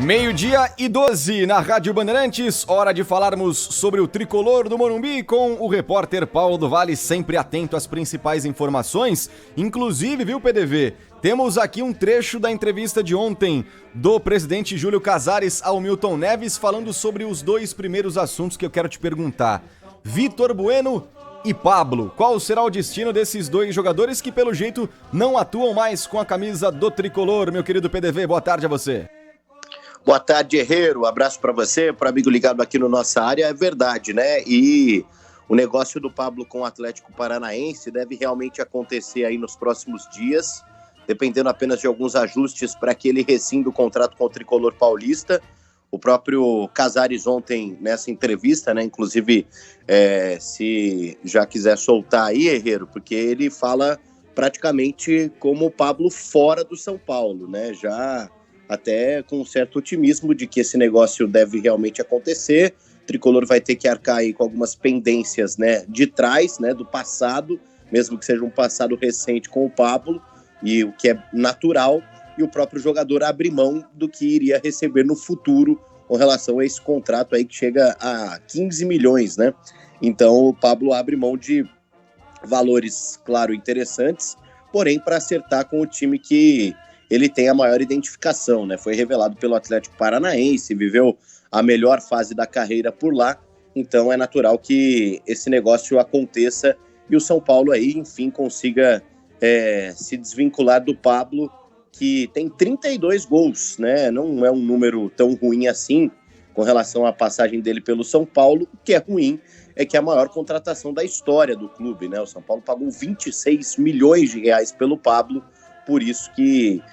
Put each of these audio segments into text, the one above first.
12:12 na Rádio Bandeirantes, hora de falarmos sobre o tricolor do Morumbi com o repórter Paulo do Vale, sempre atento às principais informações. Inclusive, viu, PDV? Temos aqui um trecho da entrevista de ontem do presidente Júlio Casares ao Milton Neves, falando sobre os dois primeiros assuntos que eu quero te perguntar. Vitor Bueno e Pablo. Qual será o destino desses dois jogadores que, pelo jeito, não atuam mais com a camisa do tricolor, meu querido PDV? Boa tarde a você. Boa tarde, Herreiro. Abraço para você, para amigo ligado aqui no Nossa Área. É verdade, né? E o negócio do Pablo com o Atlético Paranaense deve realmente acontecer aí nos próximos dias, dependendo apenas de alguns ajustes para que ele rescinda o contrato com o tricolor paulista. O próprio Casares ontem, nessa entrevista, né? Inclusive, se já quiser soltar aí, Herreiro, porque ele fala praticamente como o Pablo fora do São Paulo, né? Já até com um certo otimismo de que esse negócio deve realmente acontecer. O tricolor vai ter que arcar aí com algumas pendências, né, de trás, né, do passado, mesmo que seja um passado recente com o Pablo, e o que é natural, e o próprio jogador abre mão do que iria receber no futuro com relação a esse contrato aí que chega a 15 milhões, né? Então o Pablo abre mão de valores, claro, interessantes, porém para acertar com o time que ele tem a maior identificação, né? Foi revelado pelo Atlético Paranaense, viveu a melhor fase da carreira por lá, então é natural que esse negócio aconteça e o São Paulo aí, enfim, consiga se desvincular do Pablo, que tem 32 gols, né? Não é um número tão ruim assim com relação à passagem dele pelo São Paulo. O que é ruim é que é a maior contratação da história do clube, né? O São Paulo pagou 26 milhões de reais pelo Pablo, por isso que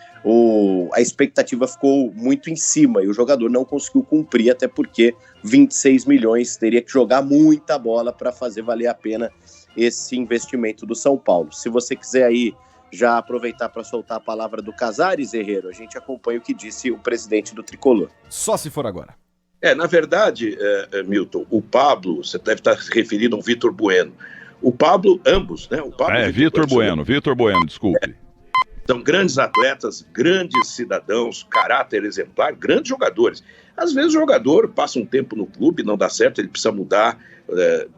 a expectativa ficou muito em cima e o jogador não conseguiu cumprir, até porque 26 milhões teria que jogar muita bola para fazer valer a pena esse investimento do São Paulo. Se você quiser aí já aproveitar para soltar a palavra do Casares, Herreiro, a gente acompanha o que disse o presidente do Tricolor. Só se for agora. Na verdade, Milton, o Pablo, você deve estar se referindo ao Vitor Bueno. O Pablo, ambos, né? O Pablo Vitor Bueno, desculpe. São grandes atletas, grandes cidadãos, caráter exemplar, grandes jogadores. Às vezes o jogador passa um tempo no clube, não dá certo, ele precisa mudar,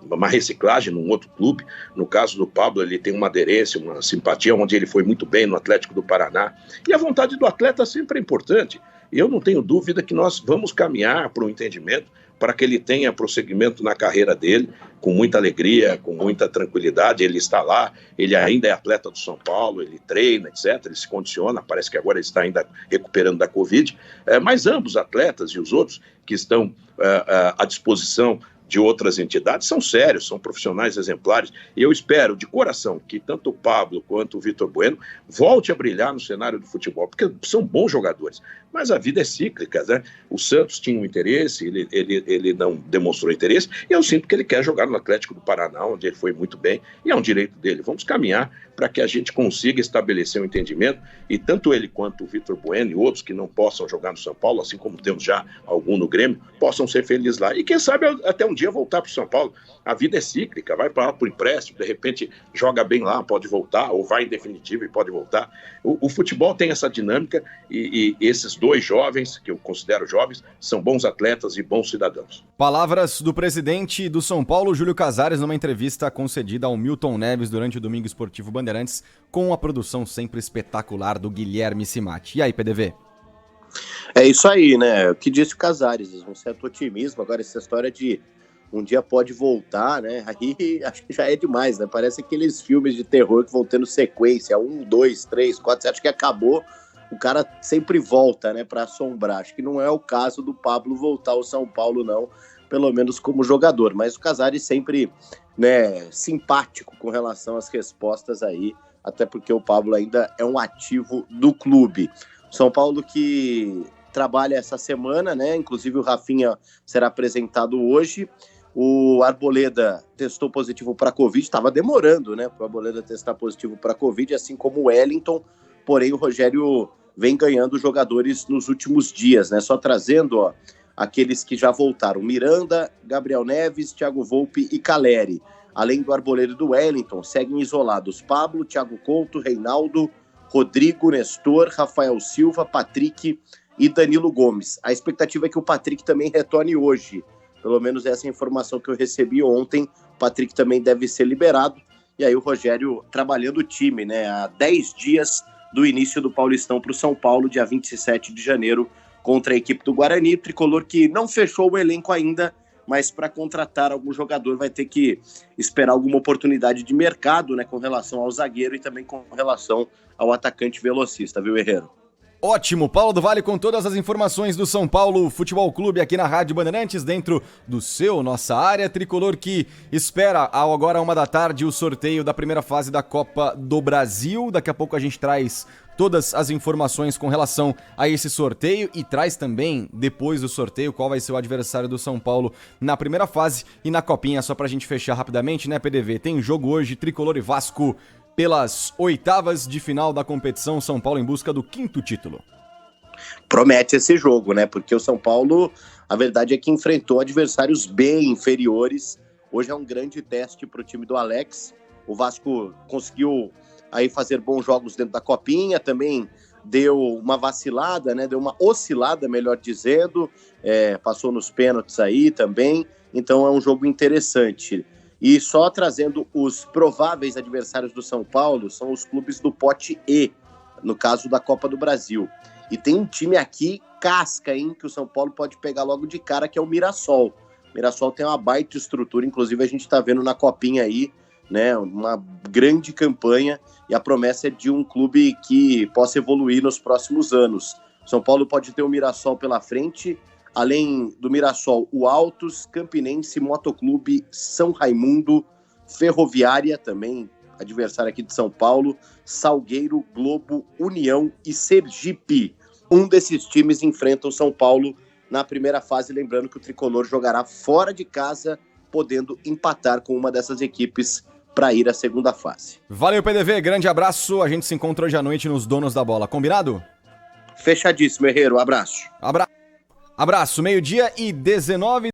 uma reciclagem num outro clube. No caso do Pablo, ele tem uma aderência, uma simpatia, onde ele foi muito bem no Atlético do Paraná. E a vontade do atleta sempre é importante. E eu não tenho dúvida que nós vamos caminhar para um entendimento para que ele tenha prosseguimento na carreira dele, com muita alegria, com muita tranquilidade. Ele está lá, ele ainda é atleta do São Paulo, ele treina, etc., ele se condiciona, parece que agora ele está ainda recuperando da Covid, mas ambos, atletas e os outros que estão à disposição de outras entidades, são sérios, são profissionais exemplares, e eu espero de coração que tanto o Pablo quanto o Vitor Bueno volte a brilhar no cenário do futebol, porque são bons jogadores, mas a vida é cíclica, né? O Santos tinha um interesse, ele não demonstrou interesse, e eu sinto que ele quer jogar no Atlético do Paraná, onde ele foi muito bem, e é um direito dele. Vamos caminhar para que a gente consiga estabelecer um entendimento, e tanto ele quanto o Vitor Bueno e outros que não possam jogar no São Paulo, assim como temos já algum no Grêmio, possam ser felizes lá, e quem sabe até um dia voltar para o São Paulo. A vida é cíclica, vai para lá por empréstimo, de repente joga bem lá, pode voltar, ou vai em definitivo e pode voltar. O futebol tem essa dinâmica, e esses dois jovens, que eu considero jovens, são bons atletas e bons cidadãos. Palavras do presidente do São Paulo, Júlio Casares, numa entrevista concedida ao Milton Neves durante o Domingo Esportivo Bandeirantes, com a produção sempre espetacular do Guilherme Simati. E aí, PDV? É isso aí, né? O que disse o Casares, um certo otimismo. Agora, essa história de um dia pode voltar, né? Aí acho que já é demais, né? Parece aqueles filmes de terror que vão tendo sequência, 1, 2, 3, 4, você acha que acabou, o cara sempre volta, né, para assombrar. Acho que não é o caso do Pablo voltar ao São Paulo, não, pelo menos como jogador. Mas o Casares sempre, né, simpático com relação às respostas aí, até porque o Pablo ainda é um ativo do clube. São Paulo que trabalha essa semana, né? Inclusive o Rafinha será apresentado hoje. O Arboleda testou positivo para Covid, estava demorando, né, para o Arboleda testar positivo para Covid, assim como o Wellington, porém o Rogério vem ganhando jogadores nos últimos dias, né, só trazendo aqueles que já voltaram: Miranda, Gabriel Neves, Thiago Volpi e Caleri. Além do Arboleda e do Wellington, seguem isolados Pablo, Thiago Couto, Reinaldo, Rodrigo, Nestor, Rafael Silva, Patrick e Danilo Gomes. A expectativa é que o Patrick também retorne hoje. Pelo menos essa é a informação que eu recebi ontem. O Patrick também deve ser liberado. E aí o Rogério trabalhando o time, né? Há 10 dias do início do Paulistão para o São Paulo, dia 27 de janeiro, contra a equipe do Guarani. Tricolor que não fechou o elenco ainda, mas para contratar algum jogador vai ter que esperar alguma oportunidade de mercado, né? Com relação ao zagueiro e também com relação ao atacante velocista, viu, Herrero? Ótimo, Paulo do Vale com todas as informações do São Paulo Futebol Clube aqui na Rádio Bandeirantes, dentro do nossa área. Tricolor que espera agora 13h o sorteio da primeira fase da Copa do Brasil. Daqui a pouco a gente traz todas as informações com relação a esse sorteio e traz também, depois do sorteio, qual vai ser o adversário do São Paulo na primeira fase e na Copinha. Só pra gente fechar rapidamente, né, PDV? Tem jogo hoje, Tricolor e Vasco, pelas oitavas de final da competição, São Paulo em busca do 5º título. Promete esse jogo, né? Porque o São Paulo, a verdade é que enfrentou adversários bem inferiores. Hoje é um grande teste para o time do Alex. O Vasco conseguiu aí fazer bons jogos dentro da Copinha, também deu uma vacilada, né? Deu uma oscilada, melhor dizendo. Passou nos pênaltis aí também. Então é um jogo interessante. E só trazendo os prováveis adversários do São Paulo, são os clubes do pote E, no caso da Copa do Brasil. E tem um time aqui, casca, hein, que o São Paulo pode pegar logo de cara, que é o Mirassol. O Mirassol tem uma baita estrutura, inclusive a gente está vendo na Copinha aí, né, uma grande campanha, e a promessa é de um clube que possa evoluir nos próximos anos. O São Paulo pode ter o Mirassol pela frente. Além do Mirassol, o Altos, Campinense, Motoclube, São Raimundo, Ferroviária, também adversário aqui de São Paulo, Salgueiro, Globo, União e Sergipe. Um desses times enfrenta o São Paulo na primeira fase, lembrando que o Tricolor jogará fora de casa, podendo empatar com uma dessas equipes para ir à segunda fase. Valeu, PDV, grande abraço, a gente se encontra hoje à noite nos Donos da Bola, combinado? Fechadíssimo, Herrero, abraço. Abraço, 12h19.